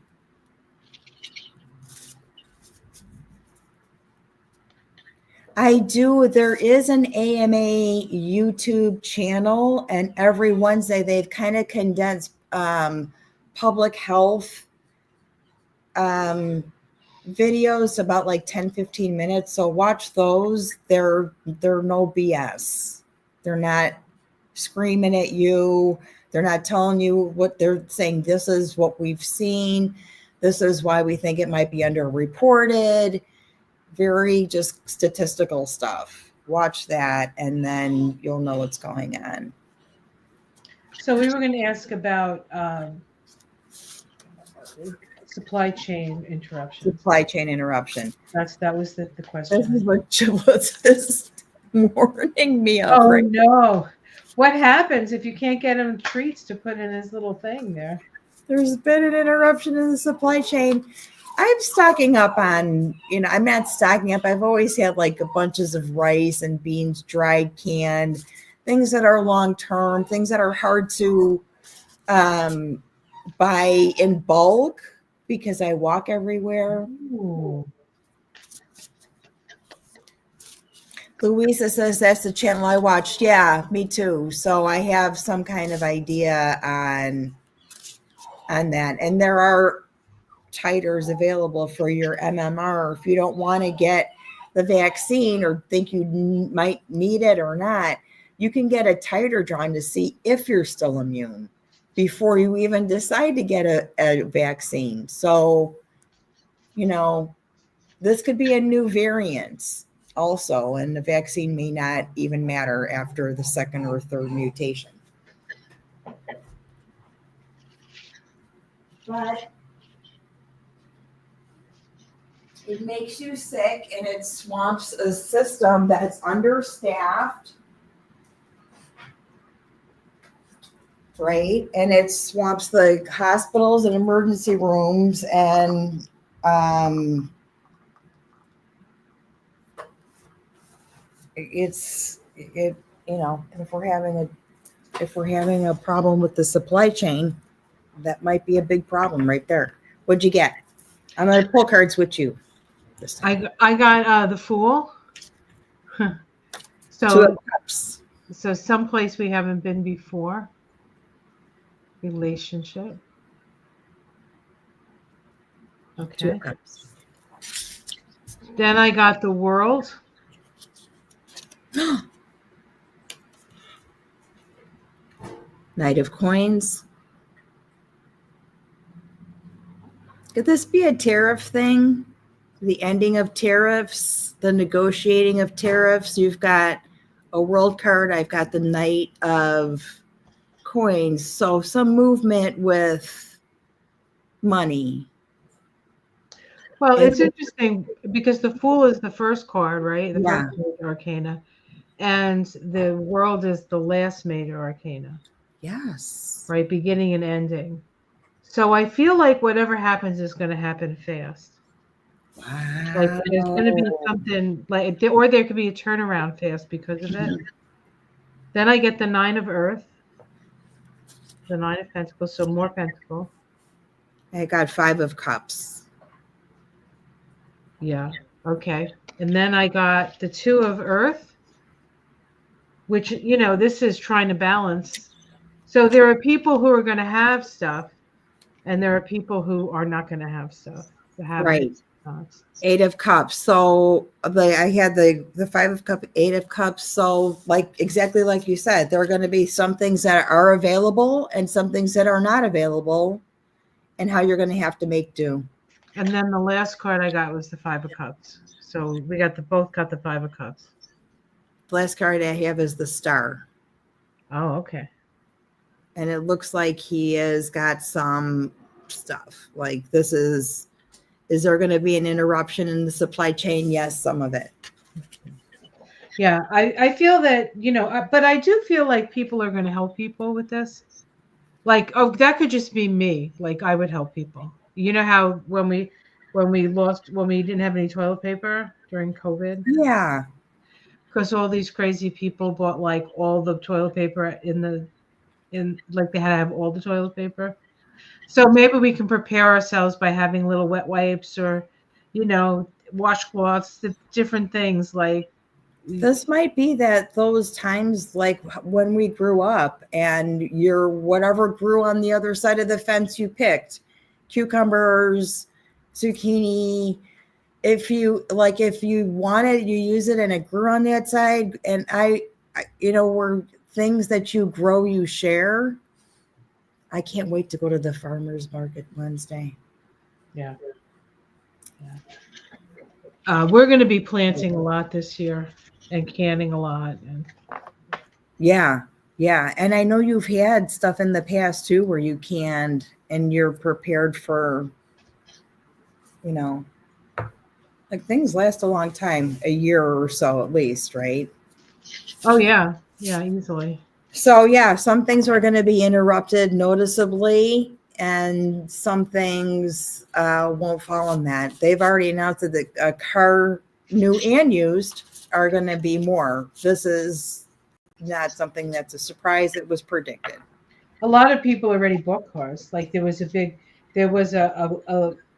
I do. There is an AMA YouTube channel, and every Wednesday they've kind of condensed public health videos about 10, 15 minutes. So watch those. They're no BS. They're not screaming at you. They're not telling you what they're saying. This is what we've seen. This is why we think it might be underreported. Very just statistical stuff. watch that, and then you'll know what's going on. So we were going to ask about supply chain interruptions. Supply chain interruption. That was the This question. is what Jilla's is warning me of. Oh Right? no! What happens if you can't get him treats to put in his little thing there? There's been an interruption in the supply chain. I'm stocking up on, I'm not stocking up. I've always had like a bunches of rice and beans, dried, canned, things that are long term, things that are hard to buy in bulk because I walk everywhere. Ooh. Louisa says that's the channel I watched. Yeah, me too. So I have some kind of idea on that. And there are titers available for your MMR if you don't want to get the vaccine or think you might need it or not. You can get a titer drawn to see if you're still immune before you even decide to get a vaccine. So, this could be a new variant also, and the vaccine may not even matter after the second or third mutation. But it makes you sick, and it swamps a system that's understaffed, right? And it swamps the hospitals and emergency rooms, and if we're having a problem with the supply chain, that might be a big problem right there. What'd you get? I'm going to pull cards with you this time. I got the Fool. Two So of Cups. so someplace we haven't been before. Relationship. Two Okay. of Cups. Then I got the World. Knight of Coins. Could this be a tariff thing? The ending of tariffs, the negotiating of tariffs. You've got a World card. I've got the Knight of Coins. So some movement with money. Well, it's interesting because the Fool is the first card, right? The Yeah. first major arcana. And the World is the last major arcana. Yes. Right? Beginning and ending. So I feel like whatever happens is going to happen fast. Wow. Like there's going to be something like, or there could be a turnaround fast because of it. Then I get the Nine of Earth, the Nine of Pentacles, so more Pentacle. I got Five of Cups. Yeah. Okay. And then I got the Two of Earth, which, this is trying to balance. So there are people who are going to have stuff, and there are people who are not going to have stuff. Right. Eight of Cups. So I had the Five of Cups, Eight of Cups. So exactly like you said, there are going to be some things that are available and some things that are not available, and how you're going to have to make do. And then the last card I got was the Five of Cups. So we both got the Five of Cups. The last card I have is the Star. Oh, okay. And it looks like he has got some stuff. Like this is there going to be an interruption in the supply chain? Yes, some of it. Yeah, I feel that, but I do feel like people are going to help people with this. Like, oh, that could just be me. Like, I would help people. You know how when we didn't have any toilet paper during COVID? Yeah. Because all these crazy people bought like all the toilet paper like they had to have all the toilet paper. So maybe we can prepare ourselves by having little wet wipes or, washcloths, the different things like. This might be that those times like when we grew up and your whatever grew on the other side of the fence you picked, cucumbers, zucchini. If you want it, you use it and it grew on that side. And were things that you grow, you share. I can't wait to go to the farmer's market Wednesday. Yeah. We're going to be planting a lot this year. and canning a lot. And Yeah. Yeah. And I know you've had stuff in the past too where you canned and you're prepared for, you know, like things last a long time, a year or so at least, right? oh yeah, yeah, easily. So yeah, some things are going to be interrupted noticeably, and some things won't fall in that. They've already announced that the car, new and used, are going to be more. This is not something that's a surprise. It was predicted. A lot of people already bought cars. Like there was a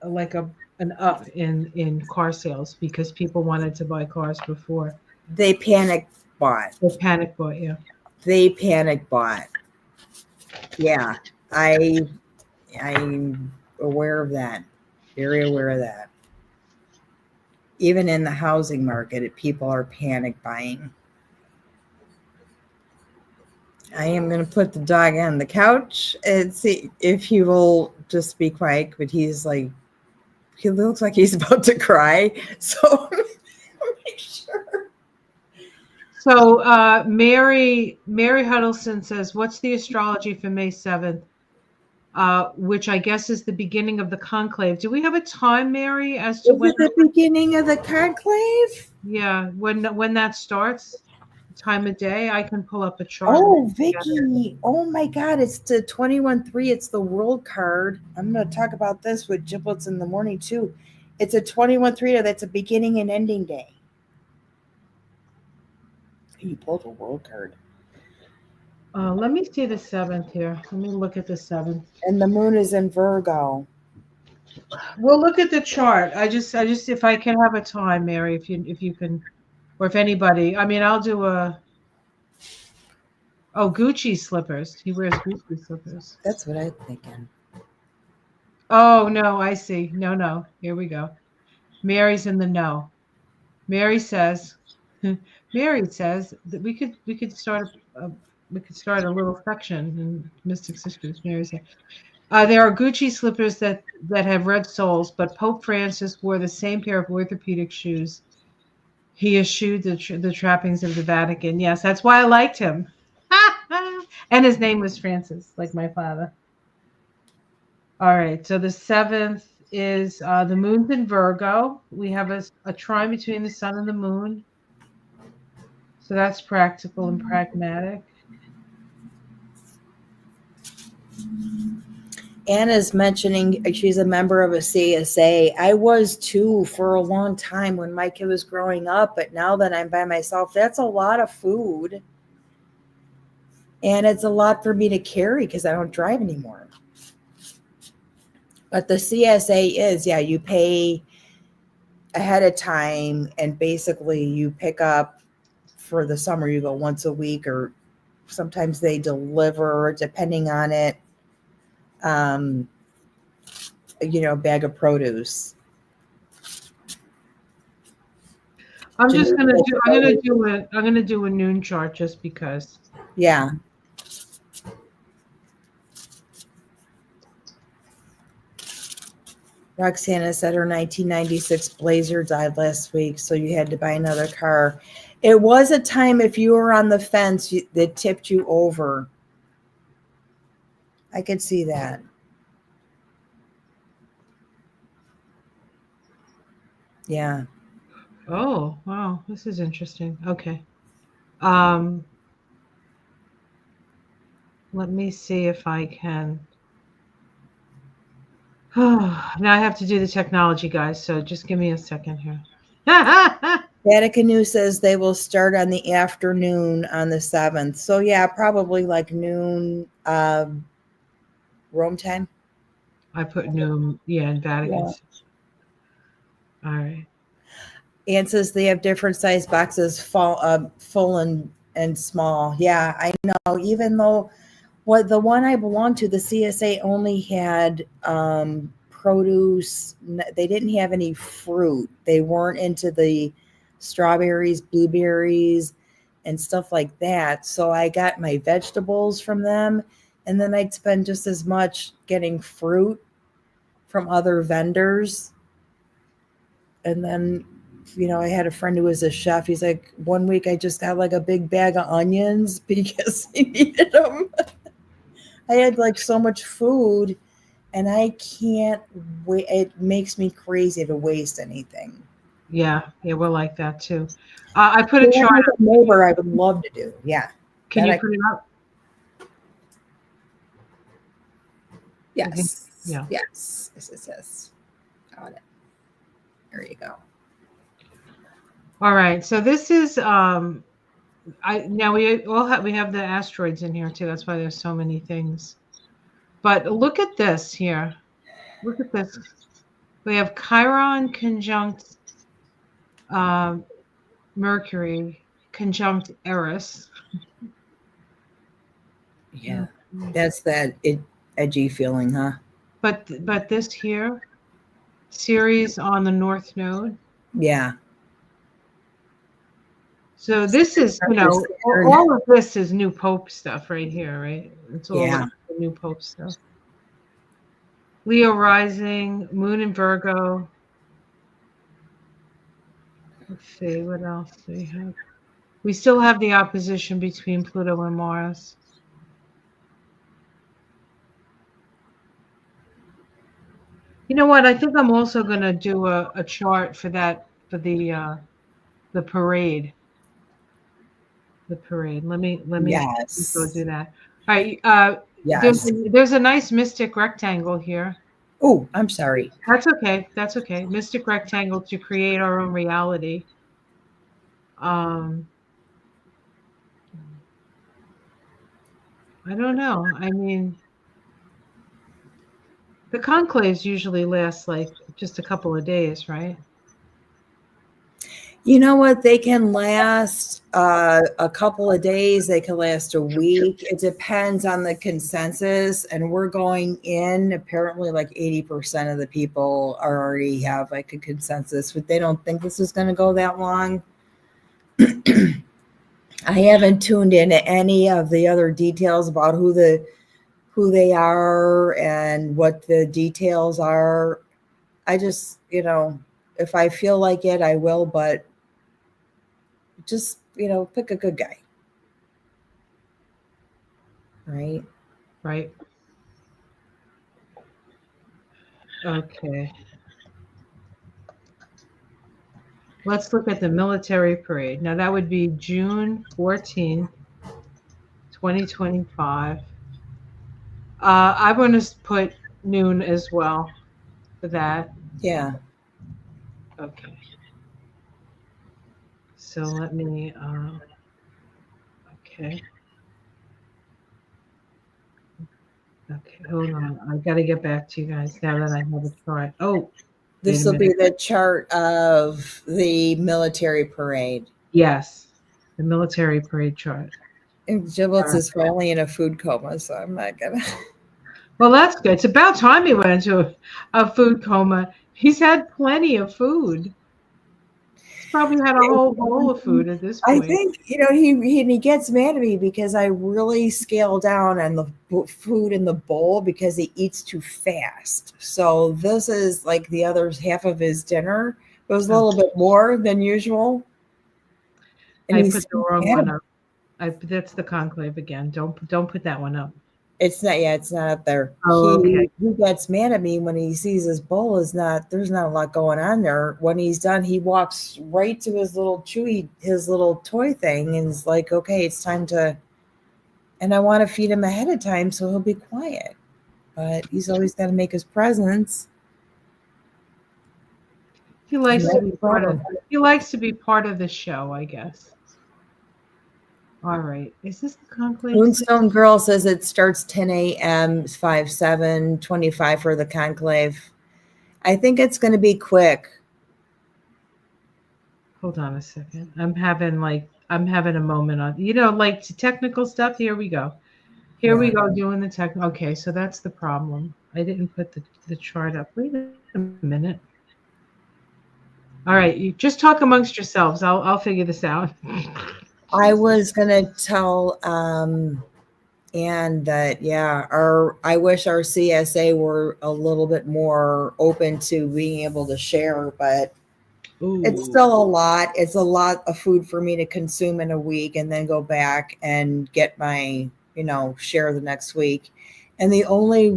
like a an up in car sales because people wanted to buy cars before. They panic bought. They panic bought. Yeah. They panic bought. Yeah, I I'm aware of that. Very aware of that. Even in the housing market, people are panic buying. I am going to put the dog on the couch and see if he will just be quiet. But he's like, he looks like he's about to cry. So make sure. So Mary Huddleston says, "What's the astrology for May 7th?" Which I guess is the beginning of the conclave. Do we have a time, Mary, as to Is when? it the beginning of the conclave? Yeah, when that starts, time of day. I can pull up a chart. Oh, Vicky. Oh my God. It's the 21-3. It's the world card. I'm going to talk about this with giblets in the morning too. It's a 21-3. That's a beginning and ending day. You pulled a world card. Let me see the 7th here. Let me look at the 7th. And the moon is in Virgo. We'll look at the chart. If I can have a time, Mary, if you can, or if anybody. I mean, I'll do a. Oh, Gucci slippers. He wears Gucci slippers. That's what I'm thinking. Oh no, I see. No. Here we go. Mary's in the no. Mary says, Mary says that we could start a little section in Mystic Sisters. Mary said, there are Gucci slippers that have red soles, but Pope Francis wore the same pair of orthopedic shoes. He eschewed the trappings of the Vatican. Yes, that's why I liked him. And his name was Francis, like my father. All right, so the 7th is the moon's in Virgo. We have a trine between the sun and the moon. So that's practical and pragmatic. Anna's mentioning she's a member of a CSA. I was too for a long time when my kid was growing up, but now that I'm by myself, that's a lot of food. And it's a lot for me to carry because I don't drive anymore. But the CSA is, yeah, you pay ahead of time and basically you pick up for the summer, you go once a week, or sometimes they deliver depending on it. Bag of produce. I'm gonna do a noon chart just because. Yeah. Roxana said her 1996 Blazer died last week, so you had to buy another car. It was a time if you were on the fence that tipped you over. I could see that. Yeah. Oh, wow, this is interesting. Okay. Let me see if I can. Now I have to do the technology, guys, so just give me a second here. Vatican News says they will start on the afternoon on the 7th. So yeah, probably like noon Rome time. I put noon, yeah, in Vatican. Yeah. All right. Ann says they have different size boxes, full and small. Yeah, I know. Even though the one I belonged to, the CSA only had produce. They didn't have any fruit. They weren't into the strawberries, blueberries, and stuff like that. So I got my vegetables from them, and then I'd spend just as much getting fruit from other vendors. And then I had a friend who was a chef. He's like, one week I just got like a big bag of onions because he needed them. I had like so much food, and I can't wait. It makes me crazy to waste anything. Yeah, we're like that too. I put a Doing chart like up. a neighbor, I would love to do. Yeah, Can that you I put it up? Okay. yes, Yeah. yes, yes, yes, yes. Got it. There you go. All right. So this is I now we have the asteroids in here too. That's why there's so many things. But look at this here. Look at this. We have Chiron conjunct um, Mercury conjunct Eris. Yeah, Okay. that's that edgy feeling, huh? But this here, Ceres on the North Node. Yeah. So this is, Under Saturn. all of this is new Pope stuff right here, right? It's all Yeah. the new Pope stuff. Leo rising, Moon in Virgo. Let's see, what else do we have? We still have the opposition between Pluto and Mars. You know what? I think I'm also going to do a chart for that for the parade. The parade. Let me go Yes. do that. All right. Yes. There's a nice mystic rectangle here. Oh, I'm sorry. That's okay. That's okay. Mystic rectangle to create our own reality. Um, I don't know. I mean, the conclaves usually last like just a couple of days, right? You know what? They can last a couple of days. They can last a week. It depends on the consensus. And we're going in. Apparently, like 80% of the people already have like a consensus, but they don't think this is going to go that long. I haven't tuned into any of the other details about who they are and what the details are. I just, if I feel like it, I will, but just, pick a good guy. Right? Right. Okay. Let's look at the military parade. Now that would be June 14th, 2025. I'm going to put noon as well for that. Yeah. Okay. So let me, okay. Okay, hold on. I got to get back to you guys now that I have a chart. Oh, wait This a will be minute. the chart of the military parade. Yes, the military parade chart. And All Giblets right. is only in a food coma, so I'm not gonna. Well, that's good. It's about time he went into a food coma. He's had plenty of food. He's probably had a whole bowl of food at this I point. think he gets mad at me because I really scale down on the food in the bowl because he eats too fast. So this is like the other half of his dinner. It was a Oh, little bit more than usual, and I he's put the wrong mad at one me. up. That's the conclave again. Don't put that one up. It's not. Yeah, it's not up there. Oh, okay. He gets mad at me when he sees his bowl is not. There's not a lot going on there. When he's done, he walks right to his little toy thing, and is like, "Okay, it's time to." And I want to feed him ahead of time so he'll be quiet. But he's always got to make his presence. He And likes to that's be the part of. problem. He likes to be part of the show, I guess. All right. Is this the conclave? Moonstone Girl says it starts 10 a.m., 5/7/25 for the conclave. I think it's going to be quick. Hold on a second. I'm having a moment on like technical stuff. Here we go. Here we Yeah. go doing the tech. Okay, so that's the problem. I didn't put the chart up. Wait a minute. All right, you just talk amongst yourselves. I'll figure this out. I was going to tell and that, yeah, I wish our CSA were a little bit more open to being able to share, but It's Ooh. still a lot. It's a lot of food for me to consume in a week and then go back and get my, share the next week. And the only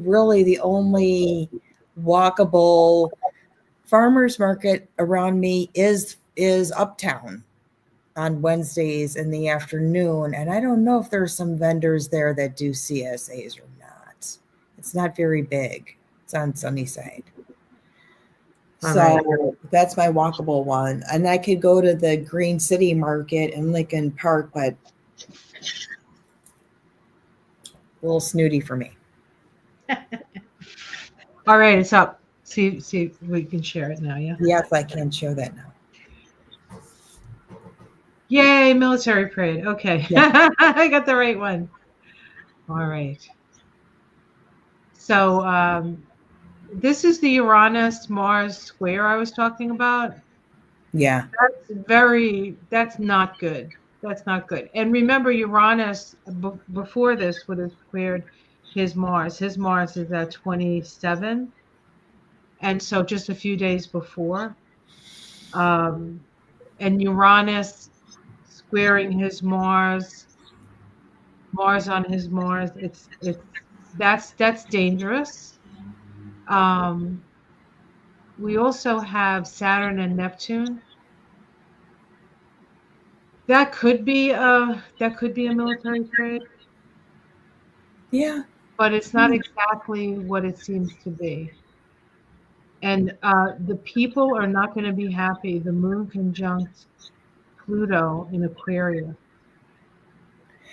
walkable farmers market around me is uptown on Wednesdays in the afternoon. And I don't know if there's some vendors there that do CSAs or not. It's not very big. It's on Sunnyside. All right. So that's my walkable one. And I could go to the Green City Market in Lincoln Park, but a little snooty for me. All right, it's up. See if we can share it now, yeah? Yes, I can show that now. Yay, military parade. Okay. Yeah. I got the right one. All right. So this is the Uranus Mars square I was talking about. Yeah. That's not good. That's not good. And remember, Uranus before this would have squared his Mars. His Mars is at 27. And so just a few days before. And Uranus squaring his Mars, Mars on his Mars. That's dangerous. Um, we also have Saturn and Neptune. That could be a military trade, Yeah. but it's not exactly what it seems to be. And the people are not going to be happy. The moon conjunct Pluto in Aquarius.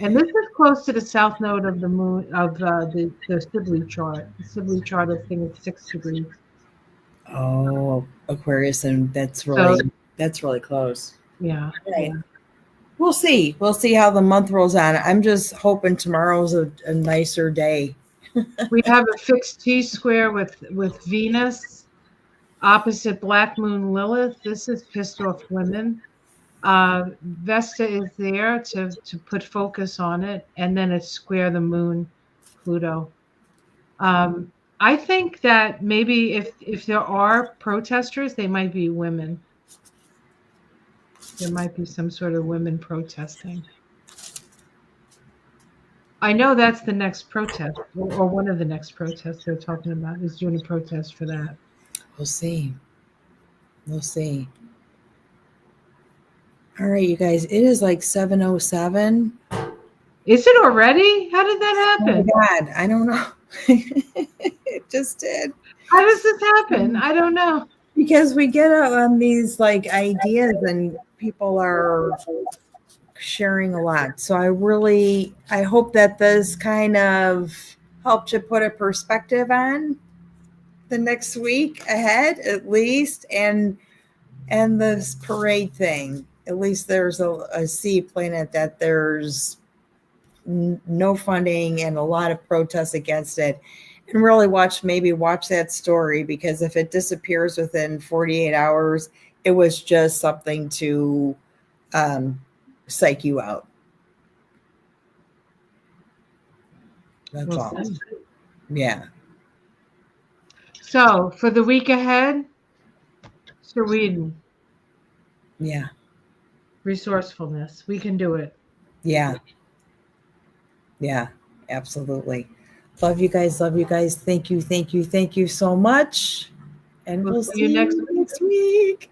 And this is close to the south node of the moon of the Sibley chart. The Sibley chart, I think, is 6 degrees. Oh, Aquarius, and So that's really close. yeah, Right. yeah. We'll see. We'll see how the month rolls on. I'm just hoping tomorrow's a nicer day. We have a fixed T square with Venus opposite Black Moon Lilith. This is pissed off women. Vesta is there to put focus on it, and then it's square the moon, Pluto. I think that maybe if there are protesters, they might be women. There might be some sort of women protesting. I know that's the next protest, or one of the next protests they're talking about is doing a protest for that. We'll see. We'll see. All right, you guys. It is like 7:07. Is it already? How did that Oh my happen? God, I don't know. It just did. How does this happen? I don't know. Because we get on these like ideas and people are sharing a lot. So I hope that this kind of helped you put a perspective on the next week ahead at least, and this parade thing. At least there's a sea planet that there's no funding and a lot of protests against it. And really watch that story, because if it disappears within 48 hours, it was just something to psych you out. That's We'll all. see. Yeah. So for the week ahead, Sweden, Yeah. resourcefulness. We can do it. Yeah. Yeah. Absolutely. Love you guys. Love you guys. Thank you. Thank you. Thank you so much. And we'll see you next week.